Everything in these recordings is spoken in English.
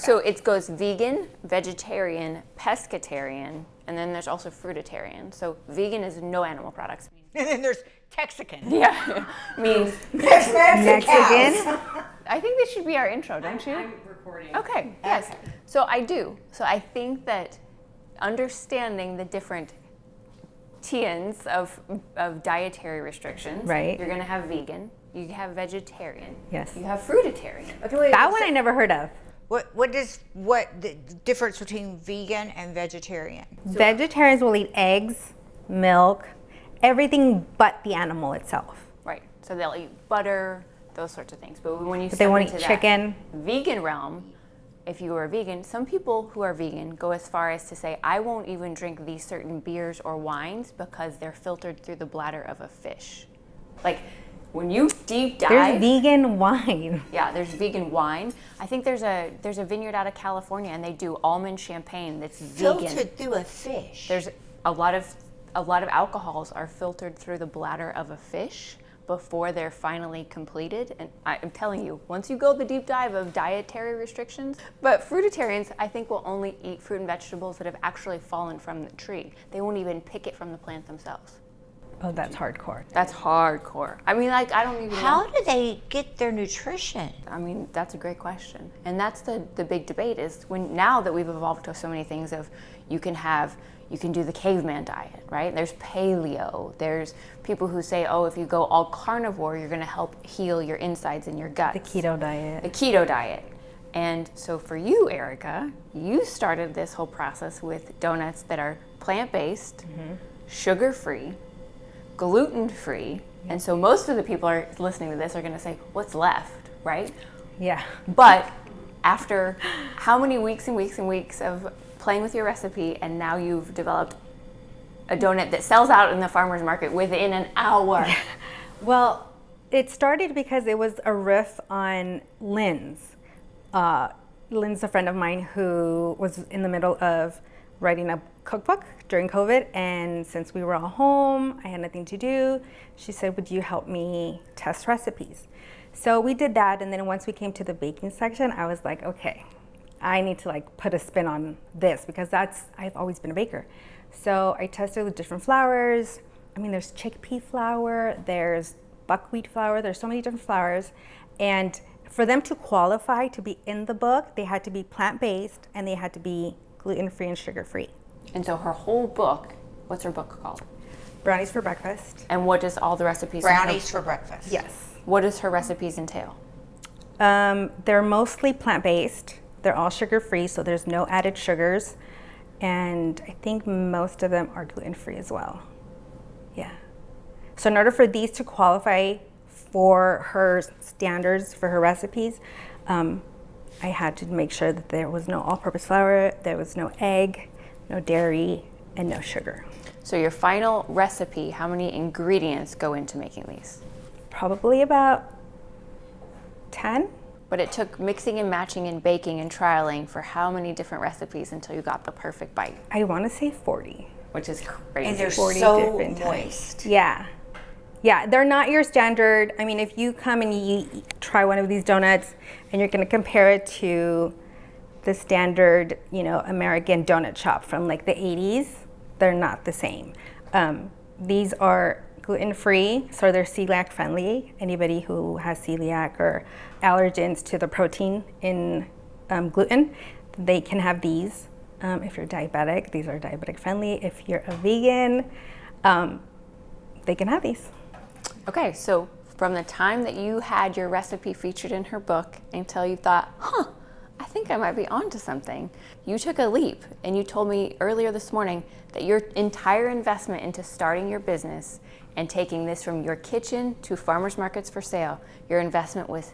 So it goes vegan, vegetarian, pescatarian, and then there's also fruitarian. So vegan is no animal products. And then there's Texican. Yeah, means Mexican. I think this should be our intro, don't you? I'm recording. Okay, yes. So I do. So I think that understanding the different tiers of dietary restrictions. Right. You're going to have vegan. You have vegetarian. Yes. You have fruitarian. Okay, wait. That one I never heard of. What the difference between vegan and vegetarian? Vegetarians will eat eggs, milk, everything but the animal itself. Right. So they'll eat butter, those sorts of things. But when you But step they won't into eat that chicken. vegan realm, if you are vegan, some people who are vegan go as far as to say, I won't even drink these certain beers or wines because they're filtered through the bladder of a fish. Like, when you deep dive... There's vegan wine. Yeah, there's vegan wine. I think there's a vineyard out of California, and they do almond champagne that's vegan. Filtered through a fish. There's a lot of alcohols are filtered through the bladder of a fish before they're finally completed. And I'm telling you, once you go the deep dive of dietary restrictions, but fruitarians, I think, will only eat fruit and vegetables that have actually fallen from the tree. They won't even pick it from the plant themselves. Oh, that's hardcore. That's hardcore. I mean, like, I don't even know. How do they get their nutrition? I mean, that's a great question. And that's the big debate is when now that we've evolved to so many things of you can do the caveman diet, right? There's paleo. There's people who say, oh, if you go all carnivore, you're going to help heal your insides and your guts. The keto diet. The keto diet. And so for you, Erica, you started this whole process with donuts that are plant-based, sugar-free, gluten-free. And so most of the people are listening to this are going to say, what's left, right? Yeah. But after how many weeks and weeks and weeks of playing with your recipe, and now you've developed a donut that sells out in the farmer's market within an hour. Well, it started because it was a riff on Lynn's. Lynn's a friend of mine who was in the middle of writing a cookbook during COVID, and since we were all home, I had nothing to do, she said, would you help me test recipes? So we did that, and then once we came to the baking section, I was like, okay, I need to like put a spin on this because I've always been a baker. So I tested with different flours. I mean, there's chickpea flour, there's buckwheat flour, there's so many different flours. And for them to qualify to be in the book, they had to be plant-based and they had to be gluten-free and sugar-free. And so her whole book, what's her book called? Brownies for breakfast. And what does all the recipes Brownies for breakfast. Yes. What does her recipes entail? They're mostly plant-based. They're all sugar-free, so there's no added sugars. And I think most of them are gluten-free as well. Yeah. So in order for these to qualify for her standards, for her recipes, I had to make sure that there was no all-purpose flour, there was no egg, no dairy, and no sugar. So your final recipe, how many ingredients go into making these? Probably about 10. But it took mixing and matching and baking and trialing for how many different recipes until you got the perfect bite? I want to say 40. Which is crazy. And they're 40 so different moist. types. Yeah. Yeah, they're not your standard. I mean, if you come and you try one of these donuts and you're going to compare it to the standard, American donut shop from like the 80s, they're not the same. These are gluten-free, so they're celiac-friendly. Anybody who has celiac or allergens to the protein in gluten, they can have these. If you're diabetic, these are diabetic-friendly. If you're a vegan, they can have these. Okay, so from the time that you had your recipe featured in her book until you thought, I think I might be onto something, you took a leap and you told me earlier this morning that your entire investment into starting your business and taking this from your kitchen to farmers markets for sale, your investment was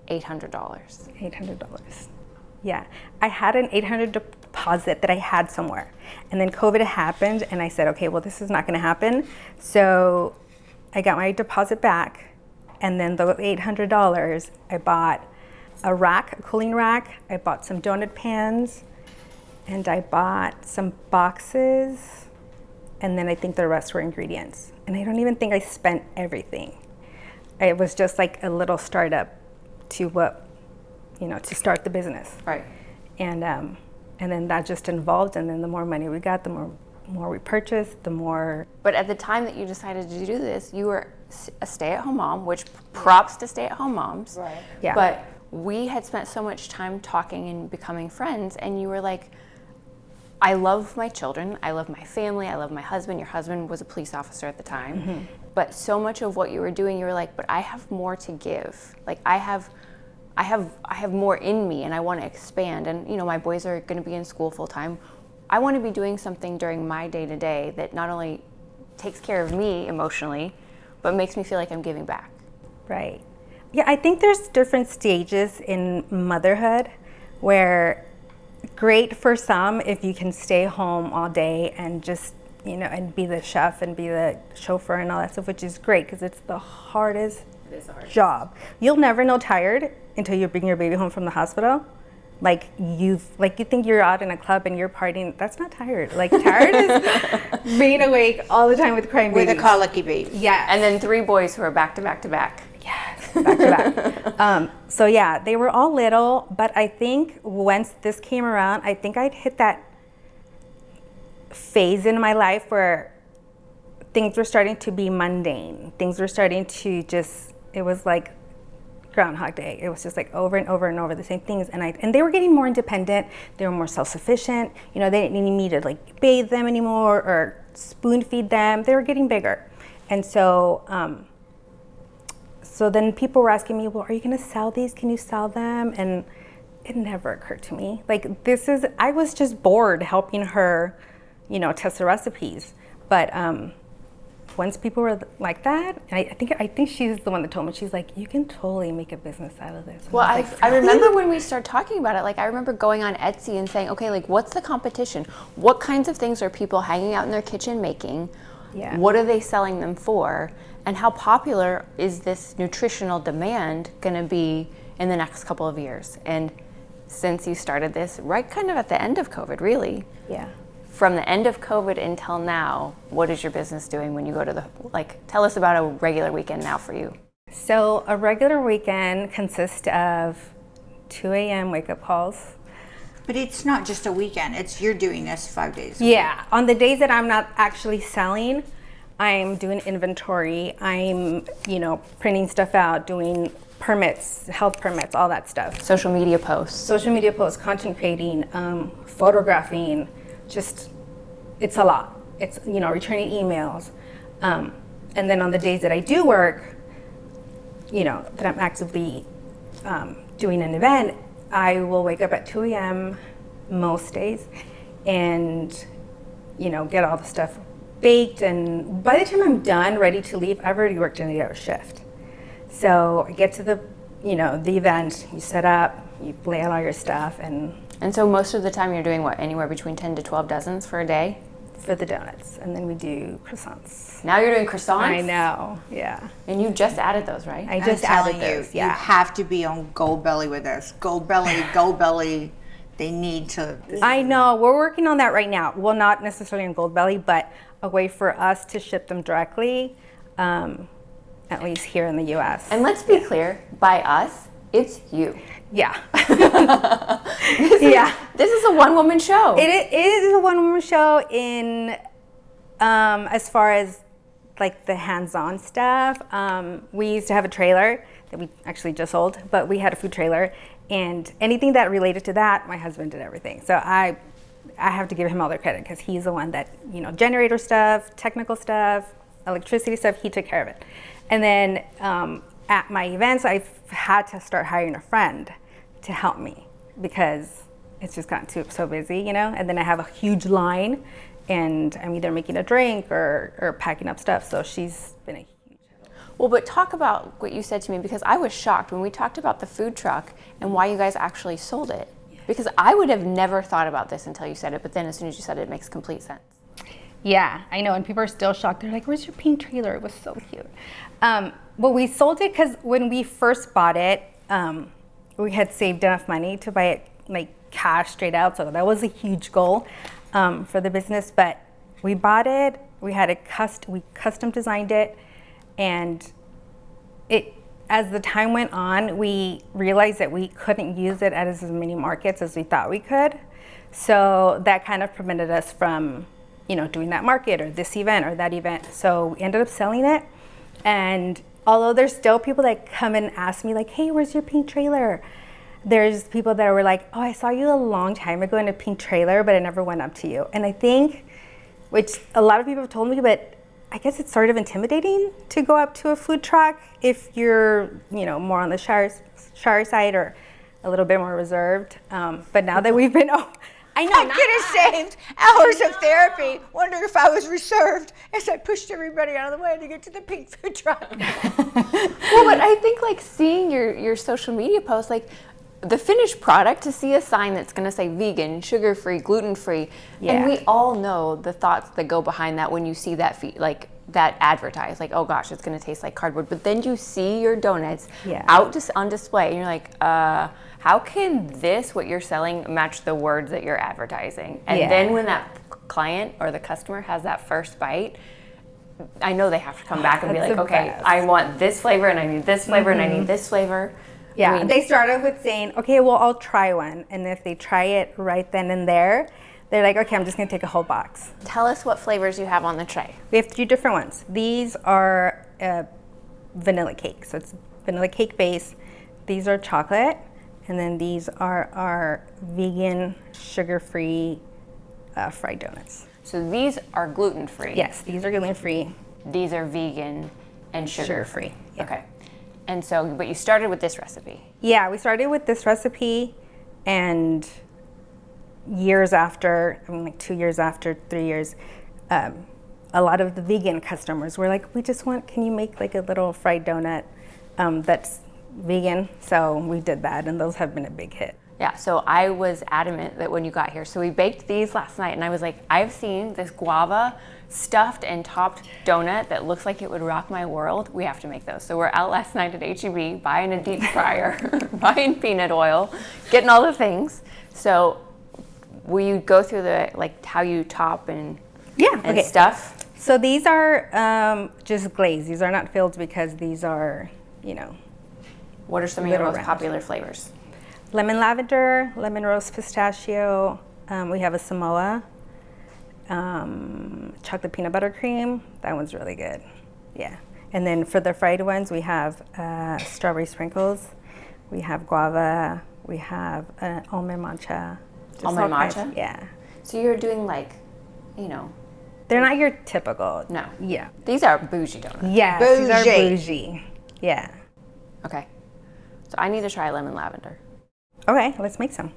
$800. $800. Yeah, I had an $800 deposit that I had somewhere. And then COVID happened and I said, okay, well, this is not gonna happen. So I got my deposit back. And then the $800, I bought a cooling rack. I bought some donut pans and I bought some boxes. And then I think the rest were ingredients. And I don't even think I spent everything. It was just like a little startup to to start the business. Right. And then that just evolved, and then the more money we got, the more we purchased, the more. But at the time that you decided to do this, you were a stay-at-home mom, which props to stay-at-home moms. Right. Yeah. But we had spent so much time talking and becoming friends, and you were like, I love my children, I love my family, I love my husband. Your husband was a police officer at the time. Mm-hmm. But so much of what you were doing, you were like, but I have more to give. Like I have more in me, and I want to expand. And you know, my boys are going to be in school full time. I want to be doing something during my day-to-day that not only takes care of me emotionally, but makes me feel like I'm giving back. Right. Yeah, I think there's different stages in motherhood where great for some if you can stay home all day and just, you know, and be the chef and be the chauffeur and all that stuff, which is great because it's the hardest job. You'll never know tired until you bring your baby home from the hospital. Like you think you're out in a club and you're partying. That's not tired. Like tired is being awake all the time with crying babies. With a colicky baby. Yeah. And then 3 boys who are back to back to back. Yes, back to back. So yeah, they were all little, but I think once this came around, I think I'd hit that phase in my life where things were starting to be mundane. Things were starting to it was like Groundhog Day. It was just like over and over and over the same things, and they were getting more independent. They were more self-sufficient. You know, they didn't need me to like bathe them anymore or spoon feed them. They were getting bigger, and so then people were asking me, well, are you going to sell these? Can you sell them? And it never occurred to me. Like I was just bored helping her, you know, test the recipes. But once people were like that, I think she's the one that told me, she's like, you can totally make a business out of this. And Well, like, I remember when we started talking about it, like I remember going on Etsy and saying, okay, like what's the competition? What kinds of things are people hanging out in their kitchen making? Yeah. What are they selling them for? And how popular is this nutritional demand going to be in the next couple of years? And since you started this, right kind of at the end of COVID, really. Yeah. From the end of COVID until now, what is your business doing when you go to tell us about a regular weekend now for you. So a regular weekend consists of 2 a.m. wake-up calls. But it's not just a weekend. You're doing this 5 days. Yeah. On the days that I'm not actually selling, I'm doing inventory. I'm, you know, printing stuff out, doing permits, health permits, all that stuff. Social media posts, content creating, photographing, it's a lot. It's, you know, returning emails. And then on the days that I do work, you know, that I'm actively doing an event, I will wake up at 2 a.m. most days and, you know, get all the stuff baked. And by the time I'm done, ready to leave, I've already worked an 8-hour shift. So I get to the event, you set up, you lay out all your stuff. And so most of the time you're doing what, anywhere between 10 to 12 dozens for a day? For the donuts. And then we do croissants. Now you're doing croissants? I know, yeah. And you just added those, right? I just added those, you have to be on Gold Belly with us. Gold Belly. They need to. I know, we're working on that right now. Well, not necessarily on Gold Belly, but a way for us to ship them directly, at least here in the U.S. And let's be clear, by us, it's you. Yeah. This is a one-woman show. It is a one-woman show in, as far as like the hands-on stuff. We used to have a trailer that we actually just sold, but we had a food trailer, and anything that related to that, my husband did everything. So I have to give him all the credit because he's the one that, you know, generator stuff, technical stuff, electricity stuff, he took care of it. And then at my events, I've had to start hiring a friend to help me because it's just gotten so busy, you know? And then I have a huge line and I'm either making a drink or packing up stuff. So she's been a huge help. Well, but talk about what you said to me, because I was shocked when we talked about the food truck and why you guys actually sold it. Because I would have never thought about this until you said it, but then as soon as you said it, it makes complete sense. Yeah, I know, and people are still shocked. They're like, where's your pink trailer? It was so cute. Well, we sold it because when we first bought it, we had saved enough money to buy it like cash straight out. So that was a huge goal for the business. But we bought it, we custom designed it, and as the time went on, we realized that we couldn't use it at as many markets as we thought we could. So that kind of prevented us from, doing that market or this event or that event. So we ended up selling it. And although there's still people that come and ask me like, hey, where's your pink trailer? There's people that were like, oh, I saw you a long time ago in a pink trailer, but I never went up to you. And I think, which a lot of people have told me, but I guess it's sort of intimidating to go up to a food truck if you're, more on the shy side or a little bit more reserved. But now that we've been, I could have saved hours of therapy. Wonder if I was reserved as I pushed everybody out of the way to get to the pink food truck. Well, but I think like seeing your social media posts, like the finished product, to see a sign that's going to say vegan, sugar-free, gluten-free, and we all know the thoughts that go behind that when you see that that advertised, like, oh gosh, it's going to taste like cardboard. But then you see your donuts out on display, and you're like, how can what you're selling, match the words that you're advertising? And then when that client or the customer has that first bite, I know they have to come back and be like, okay, I want this flavor, and I need this flavor, and I need this flavor. Yeah, they started with saying, okay, well, I'll try one. And if they try it right then and there, they're like, okay, I'm just going to take a whole box. Tell us what flavors you have on the tray. We have 3 different ones. These are vanilla cake. So it's vanilla cake base. These are chocolate. And then these are our vegan, sugar-free fried donuts. So these are gluten-free? Yes, these are gluten-free. These are vegan and sugar-free? Yeah. Okay. And so, but you started with this recipe. Yeah, we started with this recipe, and years after, 2 years after, 3 years, a lot of the vegan customers were like, can you make like a little fried donut that's vegan? So we did that, and those have been a big hit. Yeah, so I was adamant that when you got here, so we baked these last night, and I was like, I've seen this guava stuffed and topped donut that looks like it would rock my world. We have to make those. So we're out last night at HEB buying a deep fryer, buying peanut oil, getting all the things. So will you go through how you top and stuff? So these are just glaze. These are not filled because these are, What are some of your most popular flavors? Lemon lavender, lemon rose pistachio. We have a Samoa. Chocolate peanut butter cream. That one's really good. Yeah. And then for the fried ones, we have strawberry sprinkles. We have guava. We have almond matcha. Almond matcha? Yeah. So you're doing They're not your typical. No. Yeah. These are bougie donuts. Yeah. These are bougie. Yeah. Okay. So I need to try lemon lavender. Okay, let's make some.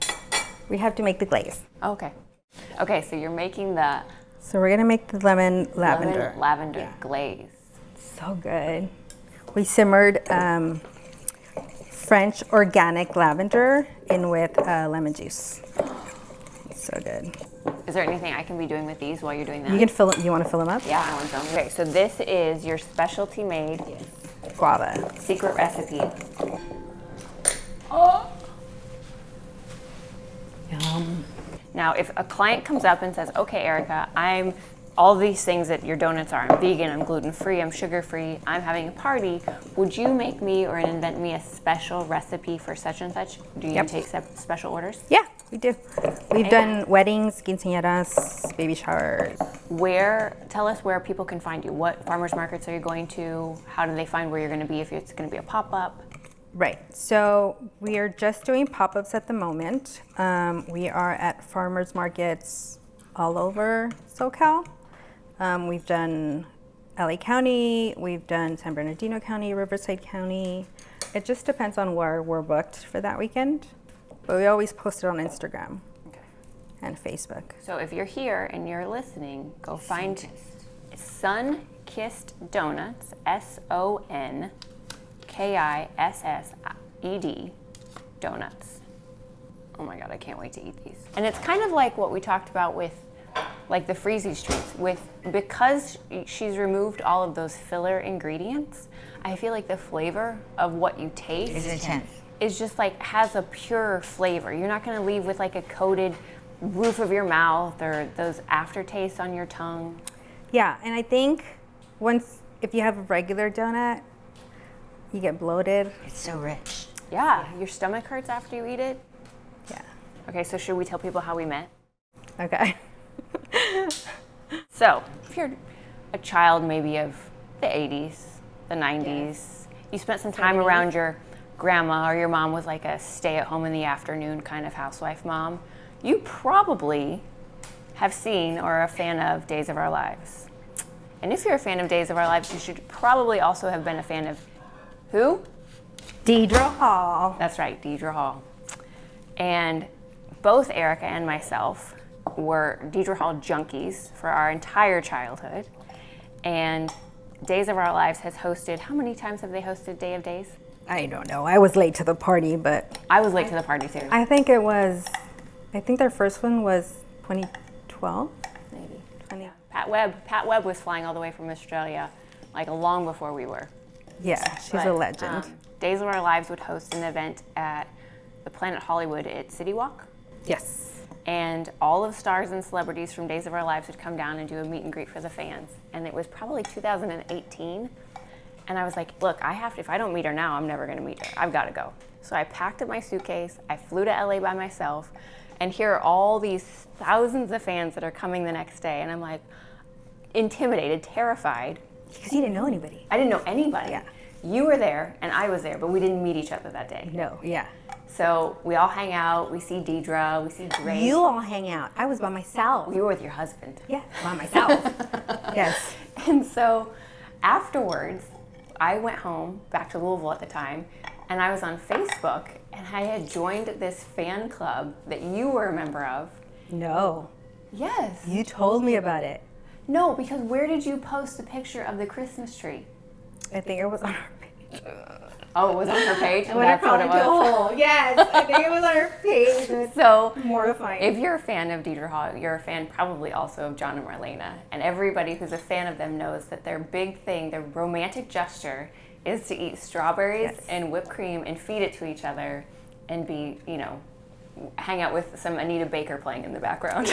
We have to make the glaze. Okay. Okay, so you're making the... So we're gonna make the lemon lavender. Lavender glaze. So good. We simmered French organic lavender in with lemon juice. So good. Is there anything I can be doing with these while you're doing that? You can fill them. You want to fill them up? Yeah, I want some. Okay, so this is your specialty made guava secret recipe. Oh. Yum. Now, if a client comes up and says, okay, Erica, I'm all these things that your donuts are. I'm vegan, I'm gluten-free, I'm sugar-free, I'm having a party. Would you make me or invent me a special recipe for such and such? Do you take special orders? Yeah, we do. We've done weddings, quinceañeras, baby showers. Tell us where people can find you. What farmers markets are you going to? How do they find where you're going to be if it's going to be a pop-up? Right. So we are just doing pop-ups at the moment. We are at farmers markets all over SoCal. We've done LA County, we've done San Bernardino County, Riverside County. It just depends on where we're booked for that weekend. But we always post it on Instagram and Facebook. So if you're here and you're listening, go find Sun-Kissed Donuts, SONKISSED donuts. Oh my God, I can't wait to eat these. And it's kind of like what we talked about with like the Freezy Streets, because she's removed all of those filler ingredients, I feel like the flavor of what you taste is just like has a pure flavor. You're not gonna leave with like a coated roof of your mouth or those aftertastes on your tongue. Yeah, and I think if you have a regular donut, You get bloated. It's so rich. Yeah, your stomach hurts after you eat it. Yeah. Okay, so should we tell people how we met? Okay. So, if you're a child maybe of the 80s, the 90s, you spent some time around your grandma, or your mom was like a stay-at-home in the afternoon kind of housewife mom, you probably have seen or are a fan of Days of Our Lives. And if you're a fan of Days of Our Lives, you should probably also have been a fan of who? Deidre Hall. That's right, Deidre Hall. And both Erica and myself were Deidre Hall junkies for our entire childhood. And Days of Our Lives has hosted, how many times have they hosted Day of Days? I don't know. I was late to the party, but I was late to the party too. I think their first one was 2012. Maybe. 20. Pat Webb was flying all the way from Australia, like long before we were. Yeah, she's But, a legend. Days of Our Lives would host an event at the Planet Hollywood at City Walk. Yes. And all of stars and celebrities from Days of Our Lives would come down and do a meet and greet for the fans. And it was probably 2018. And I was like, look, if I don't meet her now, I'm never gonna meet her. I've gotta go. So I packed up my suitcase, I flew to LA by myself, and here are all these thousands of fans that are coming the next day. And I'm like, intimidated, terrified. Because you didn't know anybody. I didn't know anybody. Yeah. You were there and I was there, but we didn't meet each other that day. No, yeah. So we all hang out, we see Deidre, we see Grace. You all hang out. I was by myself. You were with your husband. Yeah, by myself. Yes. And so afterwards, I went home, back to Louisville at the time, and I was on Facebook, and I had joined this fan club that you were a member of. No. Yes. You told me about it. No, because where did you post a picture of the Christmas tree? I think it was on our page. Oh, it was on her page? I went That's what it was. Yes, I think it was on our page. So, Mortifying. if you're a fan of Deidre Hall, you're a fan probably also of John and Marlena. And everybody who's a fan of them knows that their big thing, their romantic gesture, is to eat strawberries and whipped cream and feed it to each other and be, hang out with some Anita Baker playing in the background.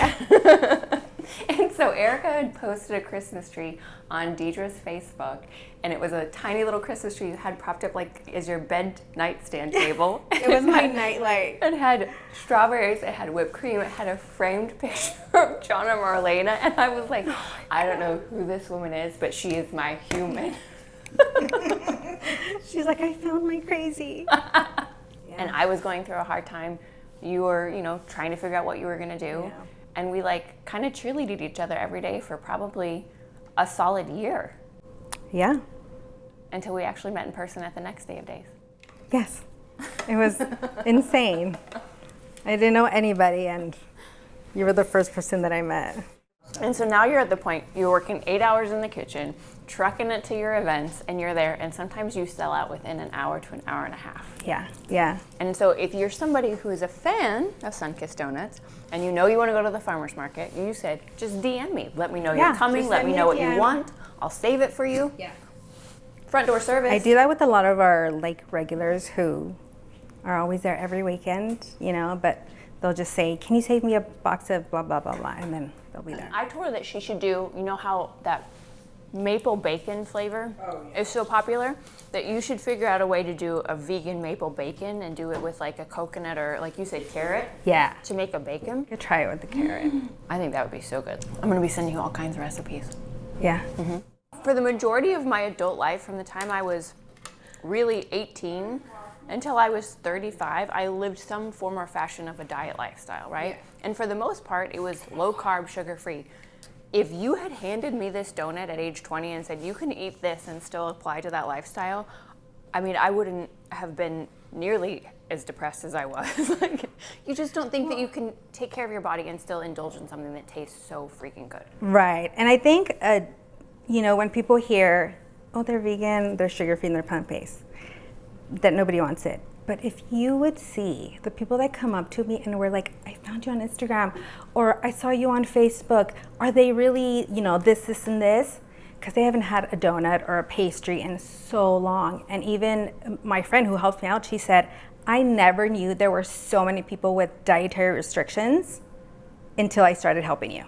And so Erica had posted a Christmas tree on Deidre's Facebook, and it was a tiny little Christmas tree you had propped up like as your bed nightstand table. It was my nightlight. It had strawberries, it had whipped cream, it had a framed picture of John and Marlena, and I was like, I don't know who this woman is, but she is my human. She's like, I found my crazy. And I was going through a hard time. You were, trying to figure out what you were gonna do. Yeah. And we kind of cheerleaded each other every day for probably a solid year. Yeah. Until we actually met in person at the next Day of Days. Yes. It was insane. I didn't know anybody, and you were the first person that I met. And so now you're at the point, you're working 8 hours in the kitchen, trucking it to your events, and you're there, and sometimes you sell out within an hour to an hour and a half. Yeah, yeah. And so if you're somebody who is a fan of Sunkist Donuts, and you know you want to go to the farmer's market, you said, just DM me. Let me know you're coming, just let send me me know a what you DM. want. I'll save it for you. Yeah. Front door service. I do that with a lot of our regulars who are always there every weekend, but they'll just say, can you save me a box of blah, blah, blah, blah, and then they'll be there. I told her that she should do, how that maple bacon flavor is so popular, that you should figure out a way to do a vegan maple bacon and do it with like a coconut or, like you said, carrot. Yeah. To make a bacon. You could try it with the carrot. I think that would be so good. I'm going to be sending you all kinds of recipes. Yeah. For the majority of my adult life, from the time I was really 18 until I was 35, I lived some form or fashion of a diet lifestyle, right? Yeah. And for the most part, it was low carb, sugar free. If you had handed me this donut at age 20 and said, you can eat this and still apply to that lifestyle, I wouldn't have been nearly as depressed as I was. You just don't think that you can take care of your body and still indulge in something that tastes so freaking good. Right. And I think, when people hear, oh, they're vegan, they're sugar-free, and they're plant-based, that nobody wants it. But if you would see the people that come up to me and were like, I found you on Instagram, or I saw you on Facebook, are they really, this, and this? Because they haven't had a donut or a pastry in so long. And even my friend who helped me out, she said, I never knew there were so many people with dietary restrictions until I started helping you.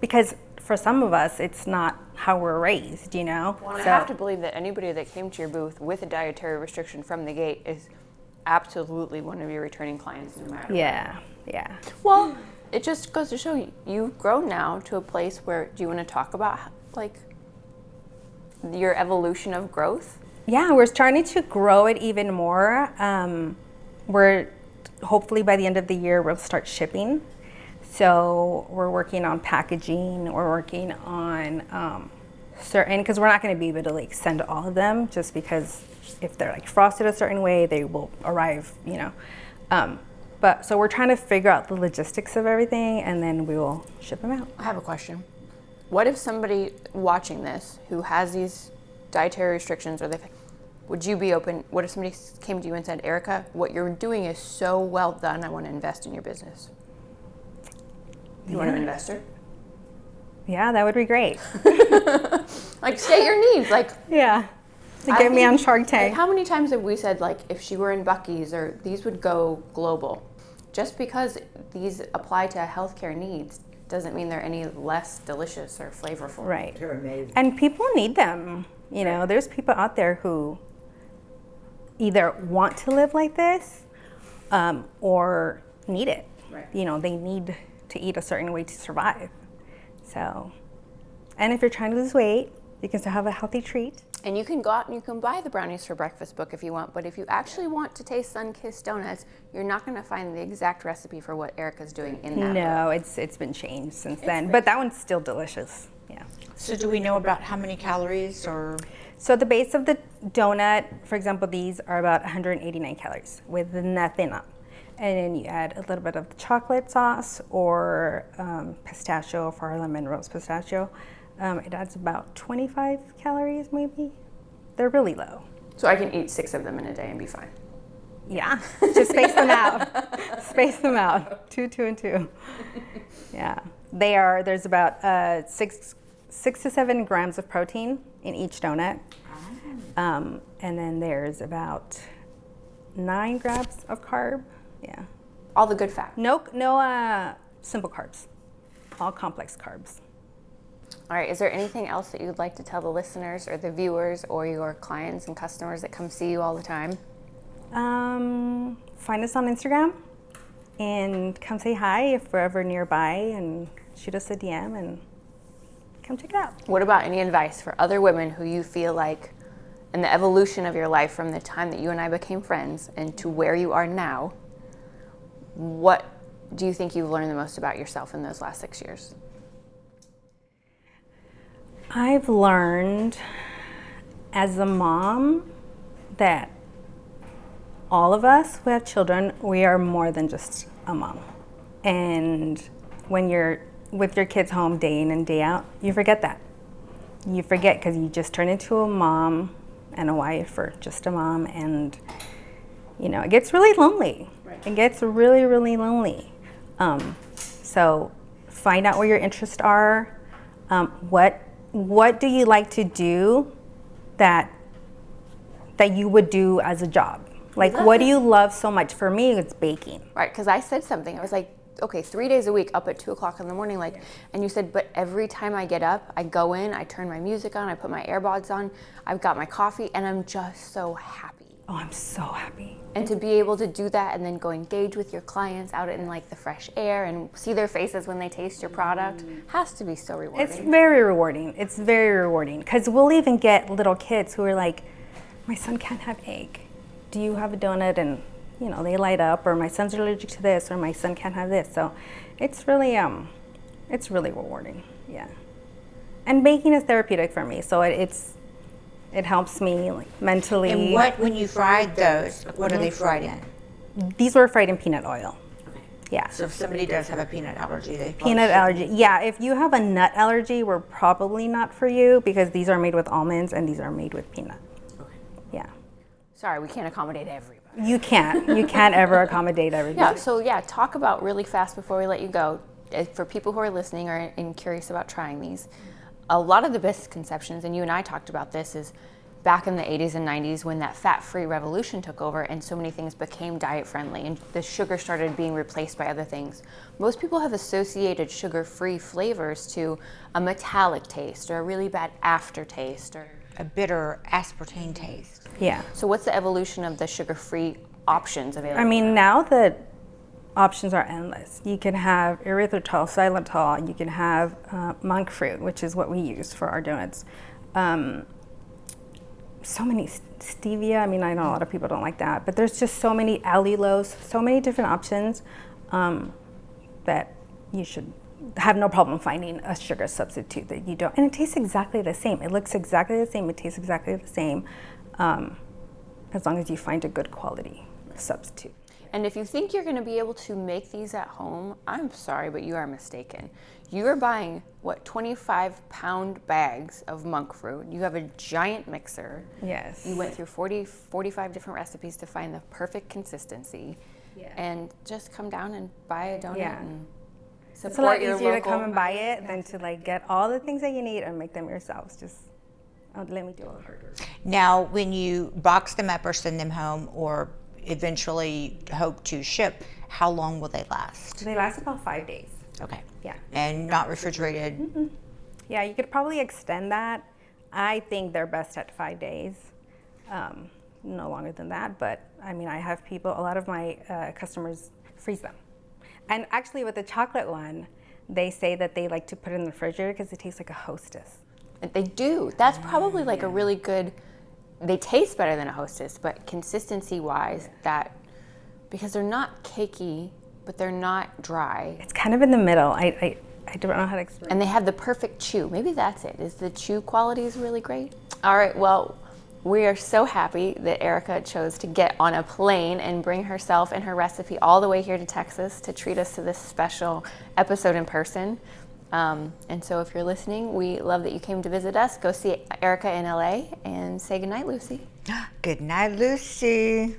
Because for some of us, it's not how we're raised, you know? Well, I have to believe that anybody that came to your booth with a dietary restriction from the gate is absolutely one of your returning clients, no matter Yeah. Well, it just goes to show you've grown now to a place where, do you want to talk about like your evolution of growth? Yeah, we're starting to grow it even more. We're hopefully by the end of the year we'll start shipping. So we're working on packaging. We're working on certain, because we're not going to be able to like send all of them, just because if they're like frosted a certain way, they will arrive, you know. But so we're trying to figure out the logistics of everything, and then we will ship them out. I have a question. What if somebody watching this who has these dietary restrictions, or would you be open? What if somebody came to you and said, Erica, what you're doing is so well done, I want to invest in your business? You want an investor? Yeah, that would be great. Like, state your needs. Like, Yeah, to get me on Shark like, Tank. how many times have we said, like, if she were in Buc-ee's, or these would go global? Just because these apply to healthcare needs doesn't mean they're any less delicious or flavorful. Right. They're amazing. And people need them. You know, there's people out there who either want to live like this or need it. Right. You know, they need to eat a certain way to survive. So, and if you're trying to lose weight, you can still have a healthy treat. And you can go out and you can buy the Brownies for Breakfast book if you want, but if you actually want to taste sun-kissed donuts, you're not going to find the exact recipe for what Erica's doing in that book. No, it's been changed since then, but that one's still delicious. Yeah. So do we know about how many calories or? So the base of the donut, for example, these are about 189 calories with nothing up. And then you add a little bit of the chocolate sauce or pistachio for our lemon rose pistachio. It adds about 25 calories maybe. They're really low. So I can eat 6 of them in a day and be fine. Yeah, just space them out. Space them out, 2, 2, and 2. Yeah, there's about 6 to 7 grams of protein in each donut. And then there's about 9 grams of carb. Yeah. All the good fat. No simple carbs, all complex carbs. All right, is there anything else that you'd like to tell the listeners or the viewers or your clients and customers that come see you all the time? Find us on Instagram and come say hi if we're ever nearby, and shoot us a DM and come check it out. What about any advice for other women who you feel like, in the evolution of your life from the time that you and I became friends and to where you are now, what do you think you've learned the most about yourself in those last 6 years? I've learned as a mom that all of us who have children, we are more than just a mom. And when you're with your kids home day in and day out, you forget that. You forget because you just turn into a mom and a wife, or just a mom, and you know, it gets really lonely. Right. It gets really, really lonely. So find out where your interests are. What do you like to do that you would do as a job? Like, what do you love so much? For me, it's baking. Right, because I said something. I was like, okay, 3 days a week up at 2 o'clock in the morning, like, and you said, but every time I get up, I go in, I turn my music on, I put my AirPods on, I've got my coffee, and I'm just so happy. Oh, I'm so happy. And to be able to do that and then go engage with your clients out in like the fresh air and see their faces when they taste your product has to be so rewarding. It's very rewarding. It's very rewarding. Because we'll even get little kids who are like, my son can't have egg. Do you have a donut? And you know, they light up, or my son's allergic to this, or my son can't have this. So it's really rewarding. Yeah. And baking is therapeutic for me. So it helps me like mentally. And when you fried those, what are they fried in? These were fried in peanut oil. Okay. Yeah. So if somebody does have a peanut allergy, they Peanut allergy. Yeah, if you have a nut allergy, we're probably not for you, because these are made with almonds and these are made with peanut. Okay. Yeah. Sorry, we can't accommodate everybody. You can't. You can't ever accommodate everybody. Yeah, so talk about really fast before we let you go, for people who are listening or curious about trying these. A lot of the misconceptions, and you and I talked about this, is back in the 80s and 90s when that fat-free revolution took over and so many things became diet-friendly and the sugar started being replaced by other things. Most people have associated sugar-free flavors to a metallic taste or a really bad aftertaste or A bitter aspartame taste. Yeah. So what's the evolution of the sugar-free options available? I mean, now the options are endless. You can have erythritol, xylitol, you can have monk fruit, which is what we use for our donuts. So many stevia. I mean, I know a lot of people don't like that, but there's just so many allulose, so many different options that you should have no problem finding a sugar substitute that you don't. And it tastes exactly the same. It looks exactly the same. It tastes exactly the same, as long as you find a good quality substitute. And if you think you're going to be able to make these at home, I'm sorry, but you are mistaken. You are buying, 25-pound bags of monk fruit. You have a giant mixer. Yes. You went through 45 different recipes to find the perfect consistency. Yeah. And just come down and buy a donut Yeah. and It's a lot support your easier to local. come and buy it than to like get all the things that you need and make them yourselves. Just let me do all the hard work. Now, when you box them up or send them home or eventually hope to ship, how long will they last? They last about 5 days. Okay. Yeah. And not refrigerated? Mm-hmm. Yeah, you could probably extend that. I think they're best at 5 days, no longer than that. But I mean, I have people, a lot of my customers freeze them. And actually with the chocolate one, they say that they like to put it in the refrigerator because it tastes like a Hostess. They do. That's probably like a really good, they taste better than a Hostess, but consistency-wise, because they're not cakey, but they're not dry. It's kind of in the middle. I don't know how to explain. And they have the perfect chew. Maybe that's it. Is the chew quality is really great? All right, well, we are so happy that Erica chose to get on a plane and bring herself and her recipe all the way here to Texas to treat us to this special episode in person. And so if you're listening, we love that you came to visit us. Go see Erica in LA and say goodnight, Lucy. Good night, Lucy.